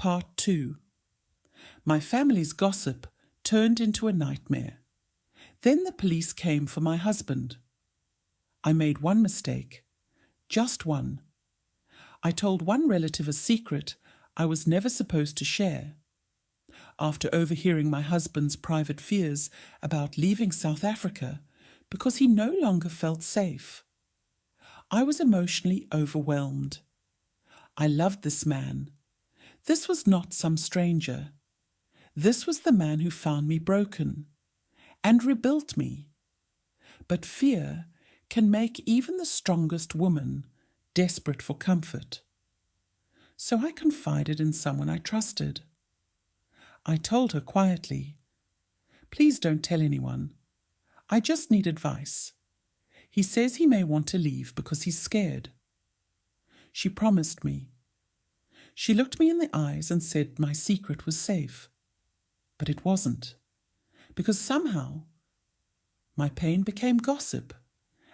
Part 2. My family's gossip turned into a nightmare. Then the police came for my husband. I made one mistake, just one. I told one relative a secret I was never supposed to share. After overhearing my husband's private fears about leaving South Africa because he no longer felt safe, I was emotionally overwhelmed. I loved this man. This was not some stranger. This was the man who found me broken and rebuilt me. But fear can make even the strongest woman desperate for comfort. So I confided in someone I trusted. I told her quietly, "Please don't tell anyone. I just need advice. He says he may want to leave because he's scared." She promised me. She looked me in the eyes and said my secret was safe. But it wasn't, because somehow my pain became gossip,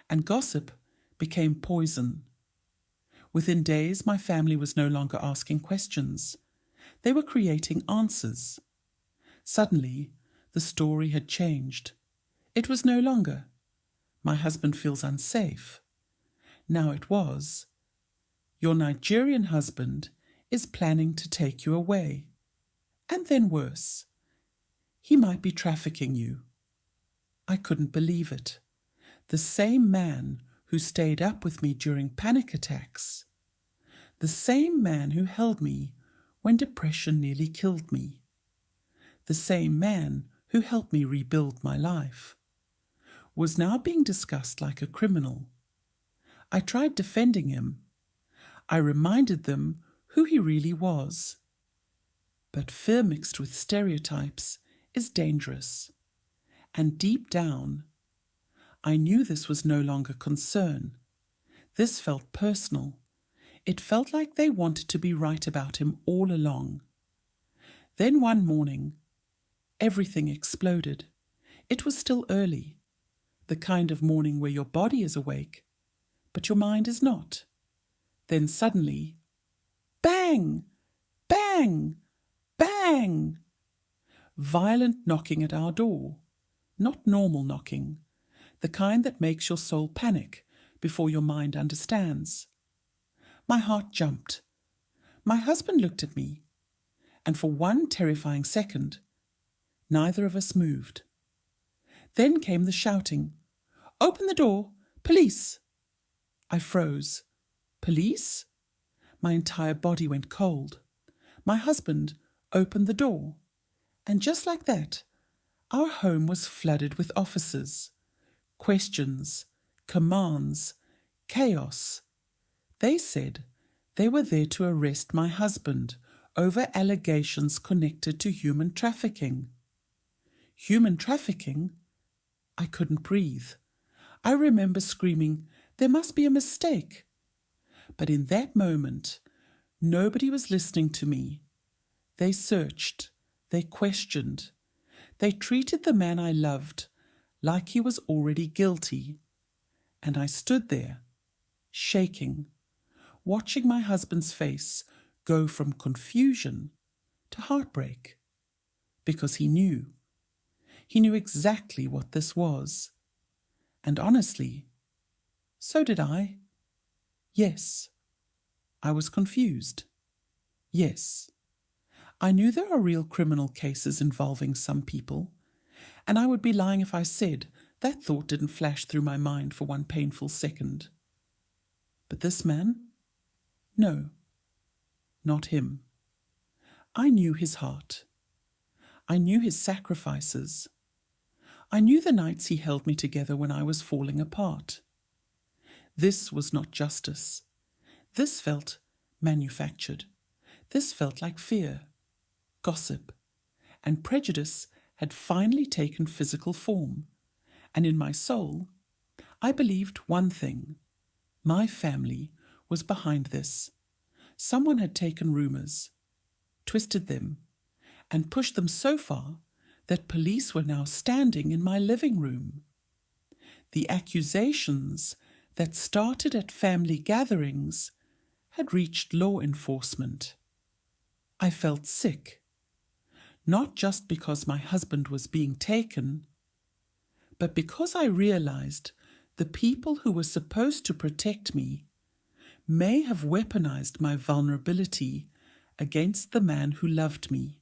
and gossip became poison. Within days, my family was no longer asking questions. They were creating answers. Suddenly, the story had changed. It was no longer, "My husband feels unsafe." Now it was, "Your Nigerian husband is planning to take you away." And then worse, "He might be trafficking you." I couldn't believe it. The same man who stayed up with me during panic attacks. The same man who held me when depression nearly killed me. The same man who helped me rebuild my life was now being discussed like a criminal. I tried defending him. I reminded them who he really was. But fear mixed with stereotypes is dangerous. And deep down, I knew this was no longer concern. This felt personal. It felt like they wanted to be right about him all along. Then one morning, everything exploded. It was still early, the kind of morning where your body is awake, but your mind is not. Then suddenly, bang, bang, bang! Violent knocking at our door. Not normal knocking, the kind that makes your soul panic before your mind understands. My heart jumped. My husband looked at me, and for one terrifying second, neither of us moved. Then came the shouting, "Open the door! Police!" I froze. Police? My entire body went cold. My husband opened the door, and just like that, our home was flooded with officers. Questions, commands, chaos. They said they were there to arrest my husband over allegations connected to human trafficking. Human trafficking? I couldn't breathe. I remember screaming, "There must be a mistake." But in that moment, nobody was listening to me. They searched, they questioned, they treated the man I loved like he was already guilty. And I stood there, shaking, watching my husband's face go from confusion to heartbreak, because he knew. He knew exactly what this was. And honestly, so did I. Yes, I was confused. Yes, I knew there are real criminal cases involving some people, and I would be lying if I said that thought didn't flash through my mind for one painful second. But this man? No, not him. I knew his heart. I knew his sacrifices. I knew the nights he held me together when I was falling apart. This was not justice. This felt manufactured. This felt like fear, gossip, and prejudice had finally taken physical form. And in my soul, I believed one thing. My family was behind this. Someone had taken rumors, twisted them, and pushed them so far that police were now standing in my living room. The accusations that started at family gatherings had reached law enforcement. I felt sick, not just because my husband was being taken, but because I realized the people who were supposed to protect me may have weaponized my vulnerability against the man who loved me.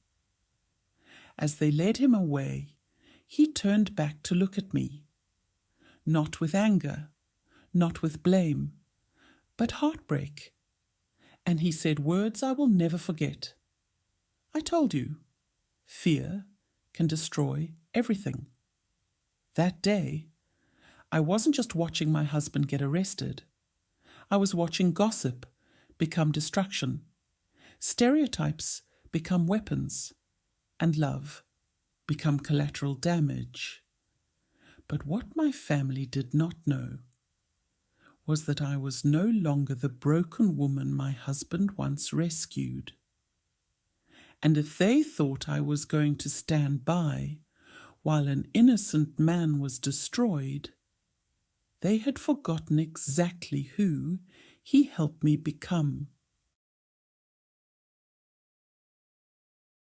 As they led him away, he turned back to look at me, not with anger, not with blame, but heartbreak, and he said words I will never forget. I told you, fear can destroy everything. That day, I wasn't just watching my husband get arrested. I was watching gossip become destruction, stereotypes become weapons, and love become collateral damage. But what my family did not know was that I was no longer the broken woman my husband once rescued. And if they thought I was going to stand by while an innocent man was destroyed, they had forgotten exactly who he helped me become.